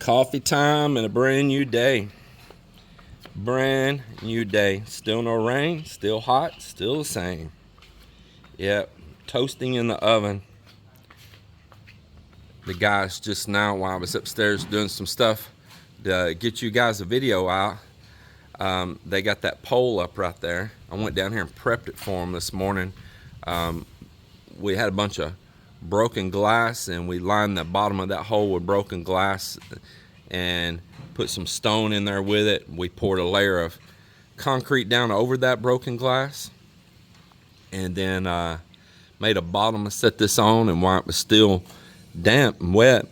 Coffee time and a brand new day. Brand new day. Still no rain, still hot, still the same. Yep, toasting in the oven. The guys just now, while I was upstairs doing some stuff to get you guys a video out, they got that pole up right there. I went down here and prepped it for them this morning. We had a bunch of broken glass and we lined the bottom of that hole with broken glass and put some stone in there with it. We poured a layer of concrete down over that broken glass and then made a bottom to set this on. And while it was still damp and wet,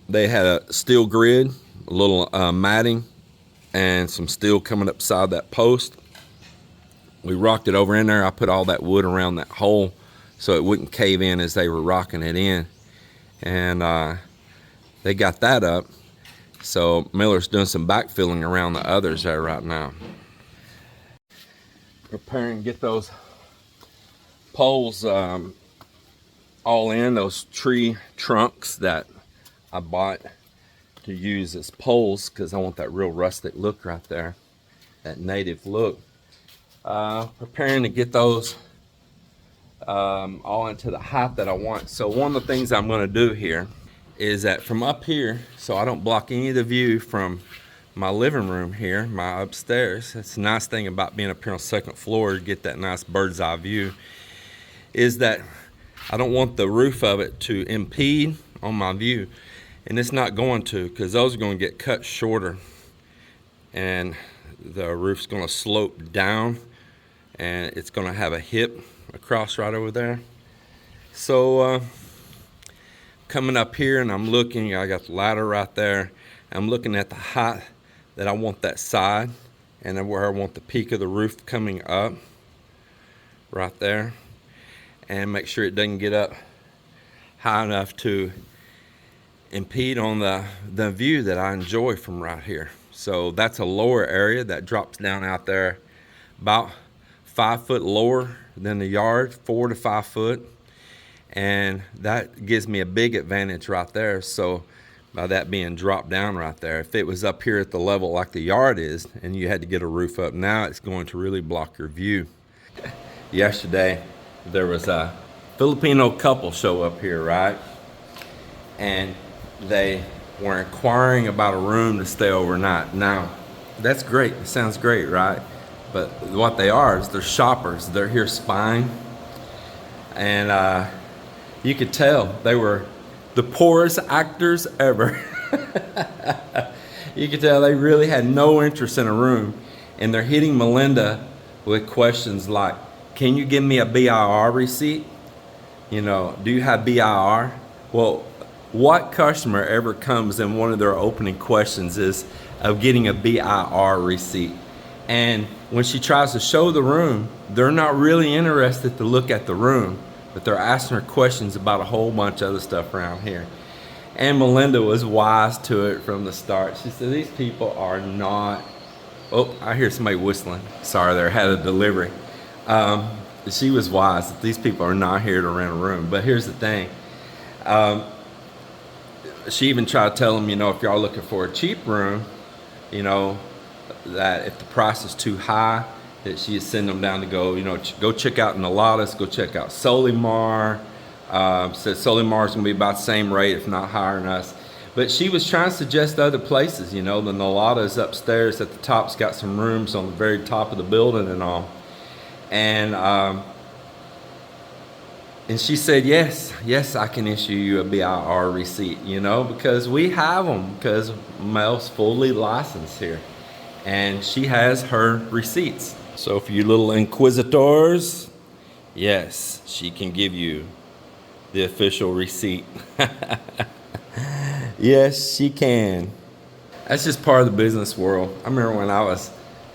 they had a steel grid, a little matting, and some steel coming up beside that post. We rocked it over in there. I put all that wood around that hole so it wouldn't cave in as they were rocking it in. And they got that up. So Miller's doing some backfilling around the others there right now. Preparing to get those poles all in, those tree trunks that I bought to use as poles because I want that real rustic look right there, that native look. Preparing to get those all into the height that I want. So one of the things I'm going to do here is that from up here, so I don't block any of the view from my living room here, my upstairs. That's the nice thing about being up here on the second floor, to get that nice bird's eye view, is that I don't want the roof of it to impede on my view. And it's not going to, because those are going to get cut shorter and the roof's going to slope down and it's going to have a hip across right over there. So coming up here and I'm looking, I got the ladder right there. I'm looking at the height that I want that side and then where I want the peak of the roof coming up right there, and make sure it doesn't get up high enough to impede on the view that I enjoy from right here. So that's a lower area that drops down out there about 5 foot lower than the yard, 4 to 5 foot. And that gives me a big advantage right there. So by that being dropped down right there, if it was up here at the level like the yard is and you had to get a roof up, now it's going to really block your view. Yesterday there was a Filipino couple show up here, right? And they were inquiring about a room to stay overnight. Now, that's great. It sounds great, right? But what they are is they're shoppers. They're here spying. And you could tell they were the poorest actors ever. You could tell they really had no interest in a room. And they're hitting Melinda with questions like, can you give me a BIR receipt? You know, do you have BIR? Well, what customer ever comes in one of their opening questions is of getting a BIR receipt? And when she tries to show the room, they're not really interested to look at the room, but they're asking her questions about a whole bunch of other stuff around here. And Melinda was wise to it from the start. She said, these people are not, oh, I hear somebody whistling. Sorry, they had a delivery. She was wise that these people are not here to rent a room. But here's the thing. She even tried to tell them, you know, if y'all looking for a cheap room, you know, that if the price is too high, that she'd send them down to go, you know, go check out Noladas, go check out Solimar. Said Solimar's gonna be about the same rate, if not higher than us. But she was trying to suggest other places, you know, the Noladas upstairs at the top's got some rooms on the very top of the building and all. And she said, yes, I can issue you a BIR receipt, you know, because we have them, because Mel's fully licensed here. And she has her receipts. So for you little inquisitors, yes, she can give you the official receipt. Yes, she can. That's just part of the business world. I remember when I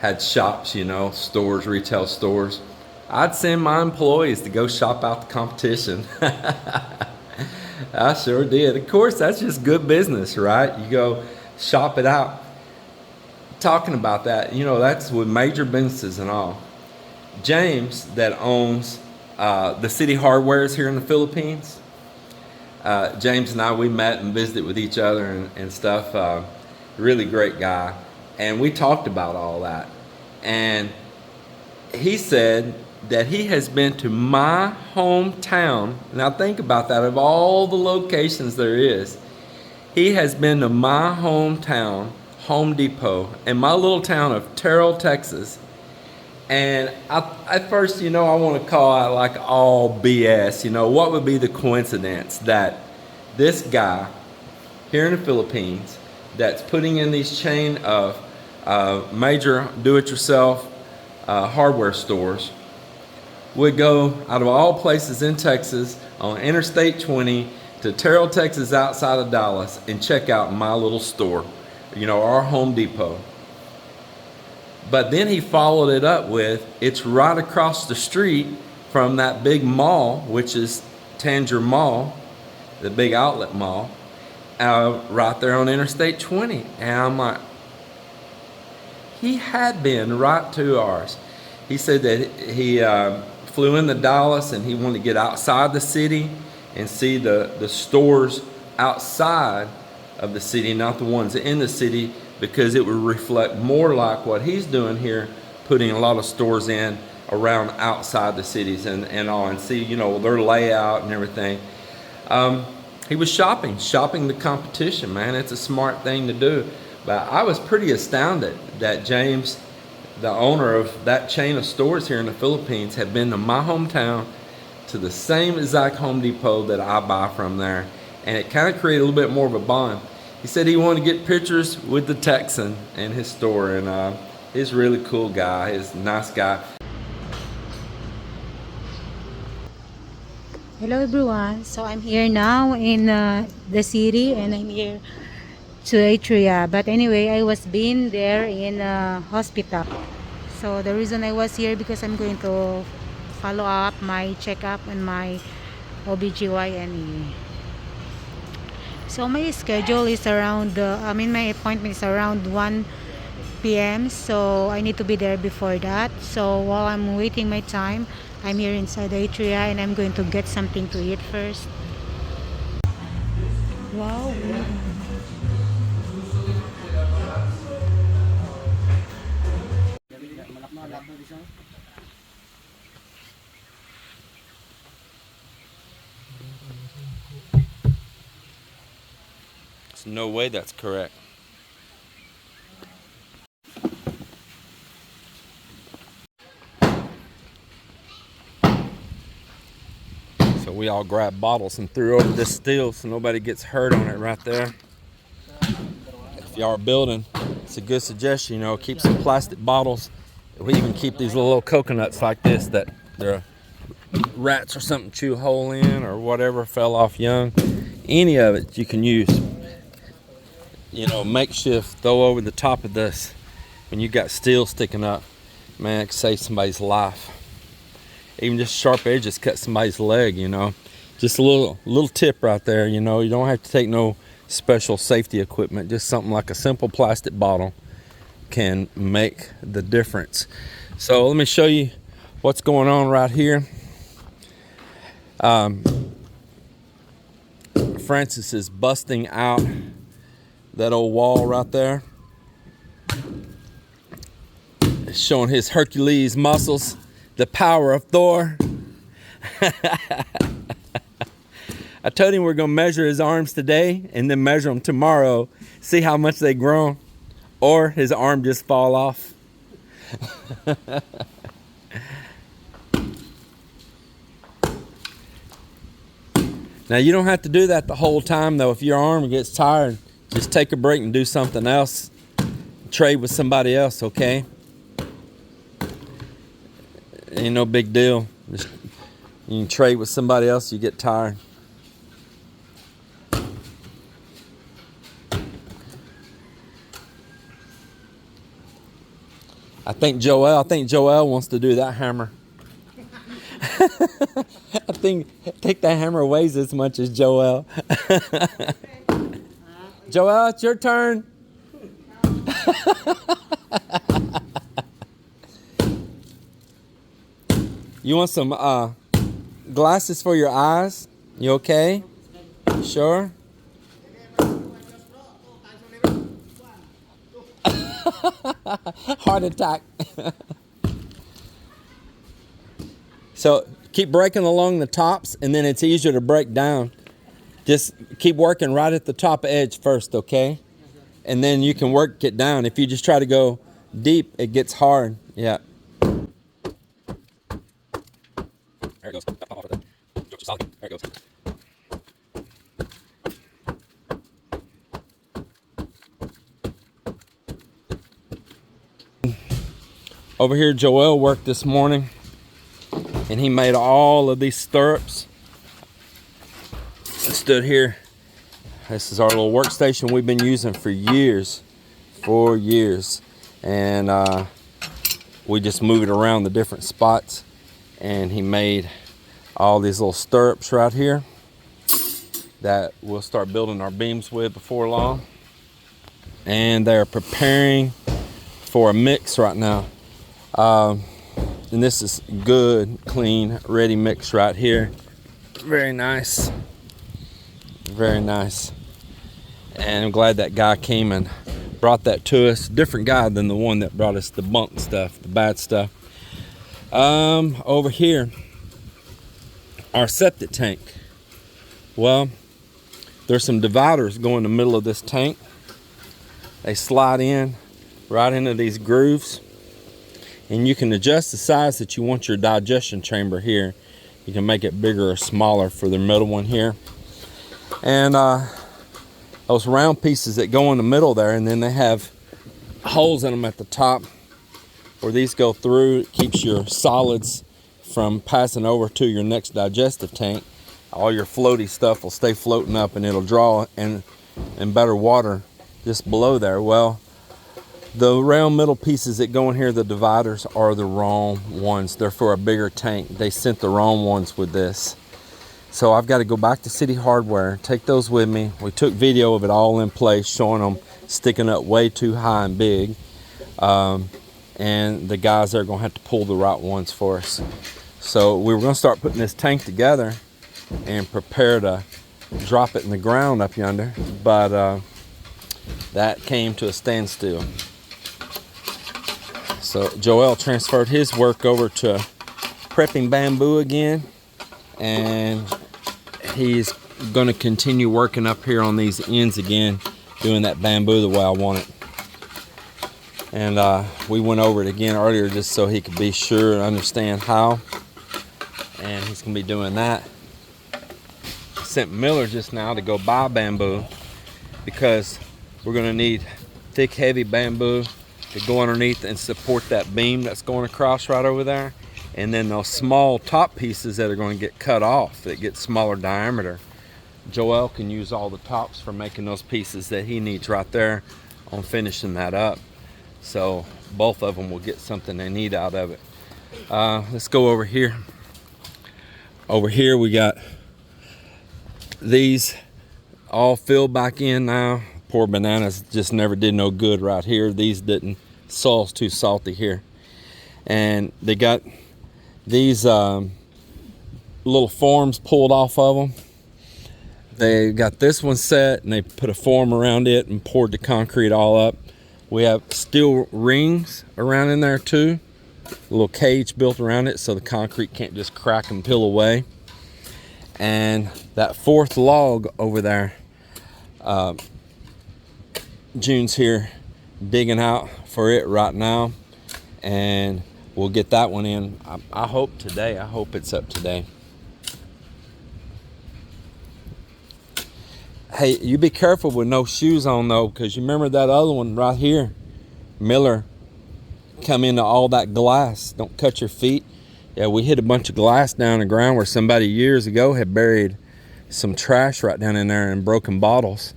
had shops, you know, stores, retail stores, I'd send my employees to go shop out the competition. I sure did. Of course, that's just good business, right? You go shop it out. Talking about that, you know, that's with major businesses and all. James, that owns the City Hardwares here in the Philippines, James and I, we met and visited with each other and stuff. Really great guy. And we talked about all that. And he said that he has been to my hometown. Now think about that. Of all the locations there is, he has been to my hometown, Home Depot, in my little town of Terrell, Texas. And at first, I want to call it like all BS. What would be the coincidence that this guy here in the Philippines that's putting in these chain of major do-it-yourself hardware stores would go out of all places in Texas on Interstate 20 to Terrell, Texas, outside of Dallas, and check out my little store, our Home Depot. But then he followed it up with, it's right across the street from that big mall, which is Tanger Mall, the big outlet mall, right there on Interstate 20. And I'm like, he had been right to ours. He said that he flew into Dallas and he wanted to get outside the city and see the stores outside of the city, not the ones in the city, because it would reflect more like what he's doing here, putting a lot of stores in around outside the cities and all, and see, their layout and everything. He was shopping the competition, man. It's a smart thing to do. But I was pretty astounded that James, the owner of that chain of stores here in the Philippines, had been to my hometown, to the same exact Home Depot that I buy from there. And it kind of created a little bit more of a bond. He said he wanted to get pictures with the Texan in his store, and he's a really cool guy. He's a nice guy. Hello everyone, so I'm here now in the city and I'm here to Atria, but anyway I was being there in a hospital. So the reason I was here because I'm going to follow up my checkup and my OBGYN. So my schedule is around, my appointment is around 1 p.m. So I need to be there before that. So while I'm waiting my time, I'm here inside the Atria and I'm going to get something to eat first. Wow. There's no way that's correct. So we all grabbed bottles and threw over this steel so nobody gets hurt on it right there. If y'all are building, it's a good suggestion, keep some plastic bottles. We even keep these little coconuts like this that the rats or something chew a hole in or whatever fell off young. Any of it you can use. Makeshift, throw over the top of this when you got steel sticking up. Man, it can save somebody's life. Even just sharp edges cut somebody's leg, Just a little tip right there, you don't have to take no special safety equipment. Just something like a simple plastic bottle can make the difference. So let me show you what's going on right here. Francis is busting out that old wall right there. It's showing his Hercules muscles, the power of Thor. I told him we're going to measure his arms today and then measure them tomorrow, see how much they grown, or his arm just fall off. Now you don't have to do that the whole time though. If your arm gets tired, just take a break and do something else. Trade with somebody else, okay? Ain't no big deal. Just, you can trade with somebody else, you get tired. I think Joel wants to do that hammer. I think that hammer weighs as much as Joel. Joel, it's your turn. You want some glasses for your eyes? You okay? Sure. Heart attack. So keep breaking along the tops, and then it's easier to break down. Just keep working right at the top edge first, okay? And then you can work it down. If you just try to go deep, it gets hard. Yeah. There it goes. There it goes. Over here, Joel worked this morning, and he made all of these stirrups. I stood here. This is our little workstation we've been using for years. And we just move it around the different spots. And he made all these little stirrups right here that we'll start building our beams with before long. And they're preparing for a mix right now. And this is good, clean, ready mix right here. Very nice. Very nice. And I'm glad that guy came and brought that to us. Different guy than the one that brought us the bunk stuff, the bad stuff. Over here, our septic tank. Well, there's some dividers going in the middle of this tank. They slide in right into these grooves. And you can adjust the size that you want your digestion chamber here. You can make it bigger or smaller for the middle one here. And those round pieces that go in the middle there, and then they have holes in them at the top where these go through. It keeps your solids from passing over to your next digestive tank. All your floaty stuff will stay floating up, and it'll draw in better water just below there. Well, the round middle pieces that go in here, the dividers, are the wrong ones. They're for a bigger tank. They sent the wrong ones with this. So I've got to go back to City Hardware, take those with me. We took video of it all in place, showing them sticking up way too high and big. And the guys are going to have to pull the right ones for us. So we were going to start putting this tank together and prepare to drop it in the ground up yonder. But that came to a standstill. So Joel transferred his work over to prepping bamboo again, and he's going to continue working up here on these ends again, doing that bamboo the way I want it. And we went over it again earlier just so he could be sure and understand how, and he's going to be doing that. I sent Miller just now to go buy bamboo because we're going to need thick, heavy bamboo to go underneath and support that beam that's going across right over there. And then those small top pieces that are going to get cut off that get smaller diameter. Joel can use all the tops for making those pieces that he needs right there on finishing that up. So both of them will get something they need out of it. Let's go over here. Over here we got these all filled back in now. Poor bananas just never did no good right here. These didn't. Soil's too salty here. And they got these little forms pulled off of them. They got this one set, and they put a form around it and poured the concrete all up. We have steel rings around in there too. A little cage built around it so the concrete can't just crack and peel away. And that fourth log over there, June's here digging out for it right now, and we'll get that one in. I hope today. I hope it's up today. Hey, you be careful with no shoes on though, because you remember that other one right here, Miller come into all that glass. Don't cut your feet. Yeah, we hit a bunch of glass down the ground where somebody years ago had buried some trash right down in there and broken bottles.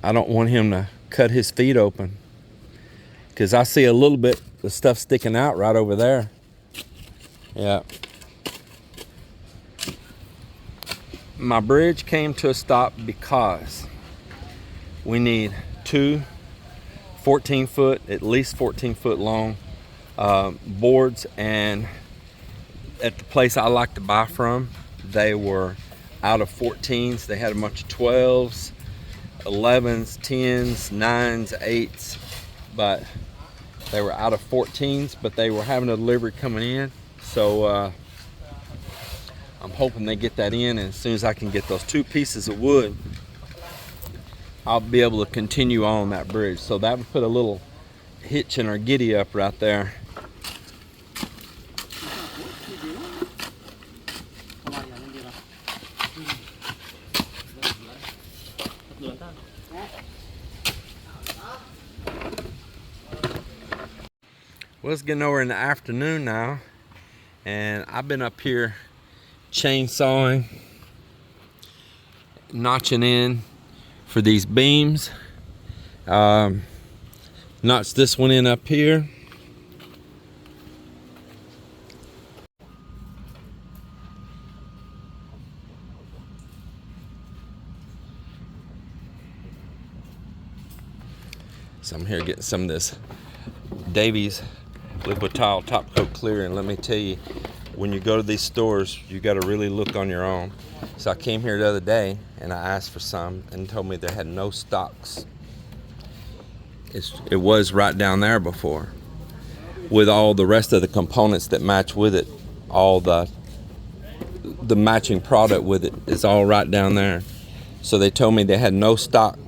I don't want him to cut his feet open, because I see a little bit of stuff sticking out right over there. Yeah. My bridge came to a stop because we need two 14-foot, at least 14-foot long boards, and at the place I like to buy from, they were out of 14s. They had a bunch of 12s, 11s, 10s, 9s, 8s, but they were out of 14s, but they were having a delivery coming in. So I'm hoping they get that in, and as soon as I can get those 2 pieces of wood, I'll be able to continue on that bridge. So that would put a little hitch in our giddy up right there. Well, it's getting over in the afternoon now, and I've been up here chainsawing, notching in for these beams. Notched this one in up here. So I'm here getting some of this Davies liquid tile top coat clear, and let me tell you, when you go to these stores, you got to really look on your own. So I came here the other day and I asked for some, and told me they had no stocks. It was right down there before, with all the rest of the components that match with it. All the matching product with it is all right down there. So they told me they had no stock,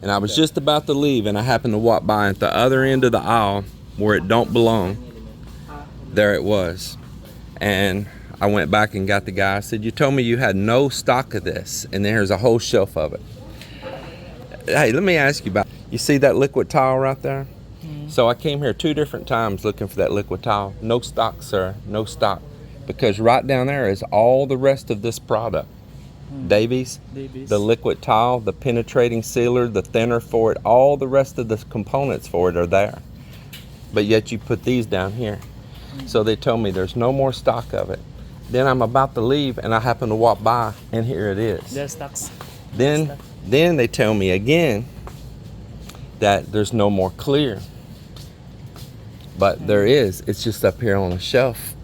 and I was just about to leave, and I happened to walk by at the other end of the aisle where it don't belong. There it was. And I went back and got the guy. I said, "You told me you had no stock of this, and there's a whole shelf of it." Hey, let me ask you about, you see that liquid tile right there? So I came here 2 different times looking for that liquid tile. No stock, sir, no stock. Because right down there is all the rest of this product. Davies, the liquid tile, the penetrating sealer, the thinner for it, all the rest of the components for it are there. But yet you put these down here. So they told me there's no more stock of it. Then I'm about to leave, and I happen to walk by, and here it is. There's stocks. Then they tell me again that there's no more clear. But there is. It's just up here on a shelf.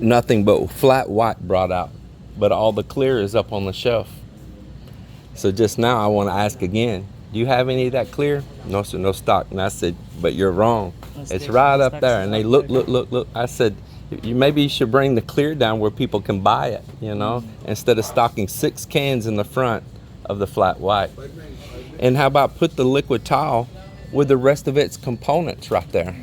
Nothing but flat white brought out, but all the clear is up on the shelf. So just now I want to ask again, do you have any of that clear? No, sir, no stock. And I said, but you're wrong. It's right up there. And they look. I said, maybe you should bring the clear down where people can buy it, you know, instead of stocking 6 cans in the front of the flat white. And how about put the liquid tile with the rest of its components right there?